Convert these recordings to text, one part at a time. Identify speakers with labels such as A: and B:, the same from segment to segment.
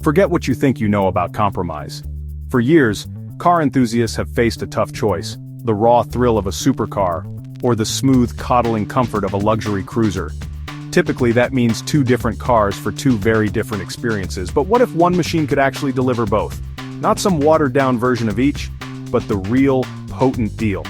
A: Forget what you think you know about compromise. For years, car enthusiasts have faced a tough choice: the raw thrill of a supercar, or the smooth, coddling comfort of a luxury cruiser. Typically that means two different cars for two very different experiences, but what if one machine could actually deliver both? Not some watered-down version of each, but the real, potent deal.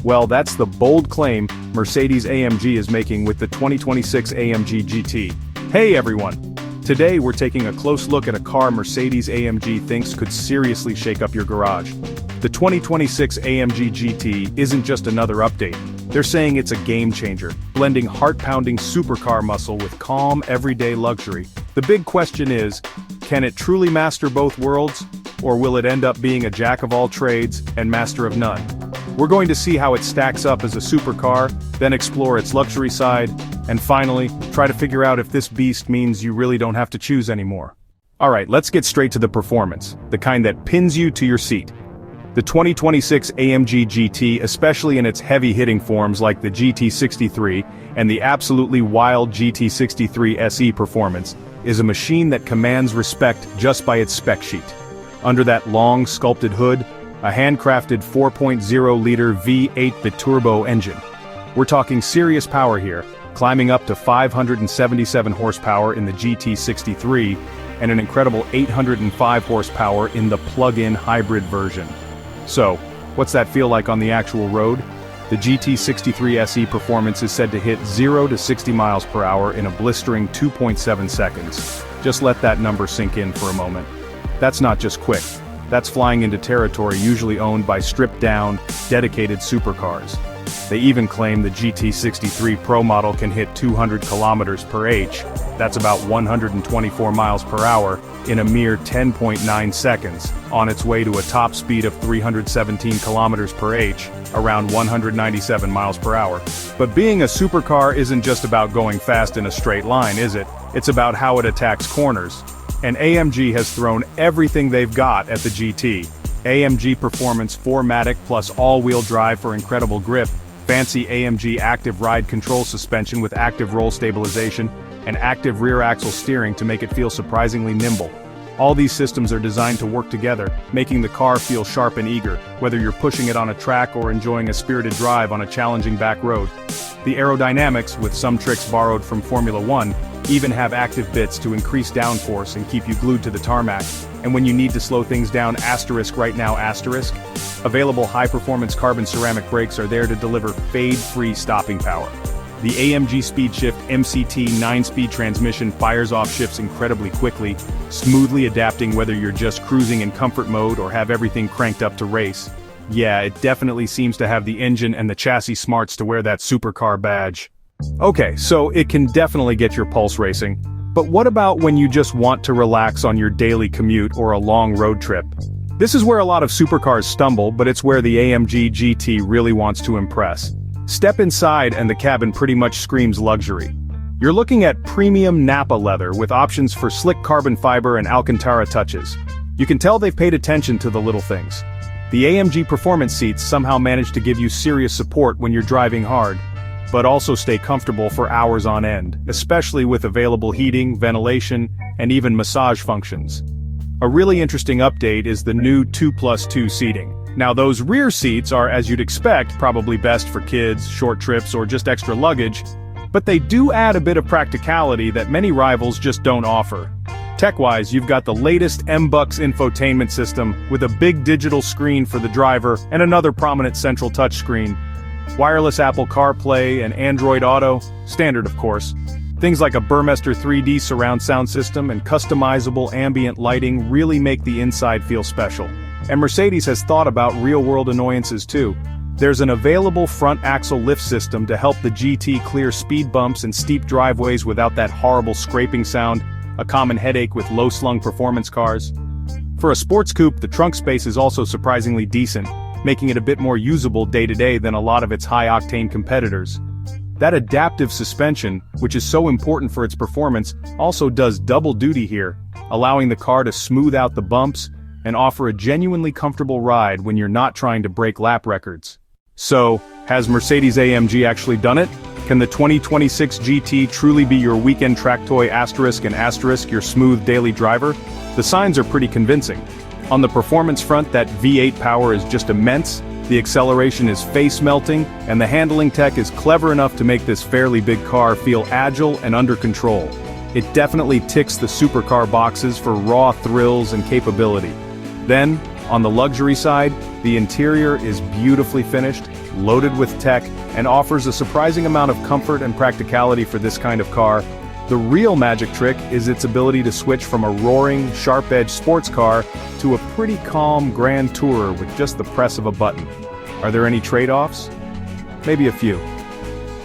A: Well, that's the bold claim Mercedes-AMG is making with the 2026 AMG GT. Hey everyone! Today we're taking a close look at a car Mercedes-AMG thinks could seriously shake up your garage. The 2026 AMG GT isn't just another update. They're saying it's a game-changer, blending heart-pounding supercar muscle with calm, everyday luxury. The big question is, can it truly master both worlds? Or will it end up being a jack-of-all-trades and master of none? We're going to see how it stacks up as a supercar, then explore its luxury side, and finally, try to figure out if this beast means you really don't have to choose anymore. Alright, let's get straight to the performance, the kind that pins you to your seat. The 2026 AMG GT, especially in its heavy-hitting forms like the GT63 and the absolutely wild GT63 SE performance, is a machine that commands respect just by its spec sheet. Under that long, sculpted hood, a handcrafted 4.0-liter V8 biturbo engine. We're talking serious power here, climbing up to 577 horsepower in the GT63, and an incredible 805 horsepower in the plug-in hybrid version. So, what's that feel like on the actual road? The GT63 SE performance is said to hit 0 to 60 miles per hour in a blistering 2.7 seconds. Just let that number sink in for a moment. That's not just quick. That's flying into territory usually owned by stripped-down, dedicated supercars. They even claim the GT63 Pro model can hit 200 kilometers per h, that's about 124 miles per hour, in a mere 10.9 seconds, on its way to a top speed of 317 kilometers per h, around 197 miles per hour. But being a supercar isn't just about going fast in a straight line, is it? It's about how it attacks corners. And AMG has thrown everything they've got at the GT. AMG Performance 4MATIC plus all-wheel drive for incredible grip, fancy AMG active ride control suspension with active roll stabilization, and active rear axle steering to make it feel surprisingly nimble. All these systems are designed to work together, making the car feel sharp and eager, whether you're pushing it on a track or enjoying a spirited drive on a challenging back road. The aerodynamics, with some tricks borrowed from Formula 1, even have active bits to increase downforce and keep you glued to the tarmac. And when you need to slow things down, asterisk right now asterisk, available high-performance carbon ceramic brakes are there to deliver fade-free stopping power. The AMG SpeedShift MCT 9-speed transmission fires off shifts incredibly quickly, smoothly adapting whether you're just cruising in comfort mode or have everything cranked up to race. Yeah, it definitely seems to have the engine and the chassis smarts to wear that supercar badge. Okay, so it can definitely get your pulse racing. But what about when you just want to relax on your daily commute or a long road trip? This is where a lot of supercars stumble, but it's where the AMG GT really wants to impress. Step inside and the cabin pretty much screams luxury. You're looking at premium Nappa leather with options for slick carbon fiber and Alcantara touches. You can tell they've paid attention to the little things. The AMG Performance seats somehow manage to give you serious support when you're driving hard, but also stay comfortable for hours on end, especially with available heating, ventilation, and even massage functions. A really interesting update is the new 2+2 seating. Now those rear seats are, as you'd expect, probably best for kids, short trips, or just extra luggage, but they do add a bit of practicality that many rivals just don't offer. Tech-wise, you've got the latest MBUX infotainment system with a big digital screen for the driver and another prominent central touchscreen. Wireless Apple CarPlay and Android Auto, standard of course. Things like a Burmester 3D surround sound system and customizable ambient lighting really make the inside feel special. And Mercedes has thought about real-world annoyances too. There's an available front axle lift system to help the GT clear speed bumps and steep driveways without that horrible scraping sound, a common headache with low-slung performance cars. For a sports coupe, the trunk space is also surprisingly decent, making it a bit more usable day-to-day than a lot of its high-octane competitors. That adaptive suspension, which is so important for its performance, also does double duty here, allowing the car to smooth out the bumps and offer a genuinely comfortable ride when you're not trying to break lap records. So, has Mercedes-AMG actually done it? Can the 2026 GT truly be your weekend track toy *and your smooth daily driver? The signs are pretty convincing. On the performance front, that V8 power is just immense, the acceleration is face-melting, and the handling tech is clever enough to make this fairly big car feel agile and under control. It definitely ticks the supercar boxes for raw thrills and capability. Then, on the luxury side, the interior is beautifully finished, loaded with tech, and offers a surprising amount of comfort and practicality for this kind of car. The real magic trick is its ability to switch from a roaring, sharp-edged sports car to a pretty calm grand tourer with just the press of a button. Are there any trade-offs? Maybe a few.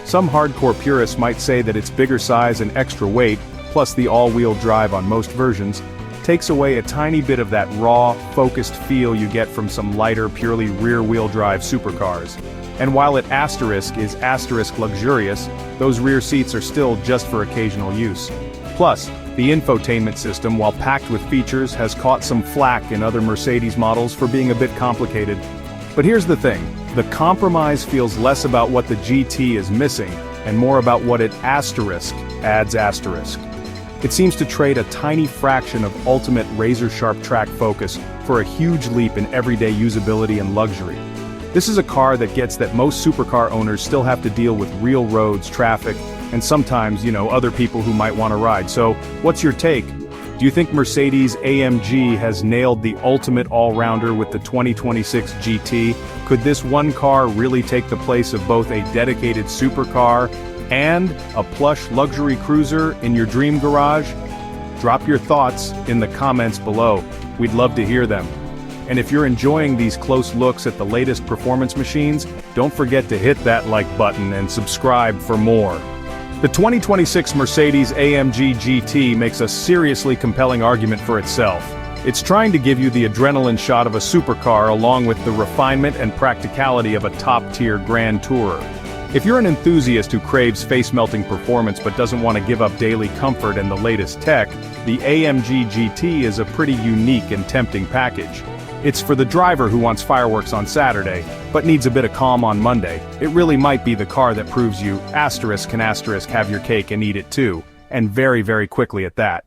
A: Some hardcore purists might say that its bigger size and extra weight, plus the all-wheel drive on most versions, takes away a tiny bit of that raw, focused feel you get from some lighter, purely rear-wheel drive supercars. And while it is luxurious, those rear seats are still just for occasional use. Plus, the infotainment system, while packed with features, has caught some flack in other Mercedes models for being a bit complicated. But here's the thing, the compromise feels less about what the GT is missing, and more about what it adds asterisk. It seems to trade a tiny fraction of ultimate razor-sharp track focus for a huge leap in everyday usability and luxury. This is a car that gets that most supercar owners still have to deal with real roads, traffic, and sometimes, other people who might want to ride. So, what's your take? Do you think Mercedes-AMG has nailed the ultimate all-rounder with the 2026 GT? Could this one car really take the place of both a dedicated supercar and a plush luxury cruiser in your dream garage? Drop your thoughts in the comments below. We'd love to hear them. And if you're enjoying these close looks at the latest performance machines, don't forget to hit that like button and subscribe for more. The 2026 Mercedes-AMG GT makes a seriously compelling argument for itself. It's trying to give you the adrenaline shot of a supercar along with the refinement and practicality of a top-tier grand tourer. If you're an enthusiast who craves face-melting performance but doesn't want to give up daily comfort and the latest tech, the AMG GT is a pretty unique and tempting package. It's for the driver who wants fireworks on Saturday, but needs a bit of calm on Monday. It really might be the car that proves you *can have your cake and eat it too, and very, very quickly at that.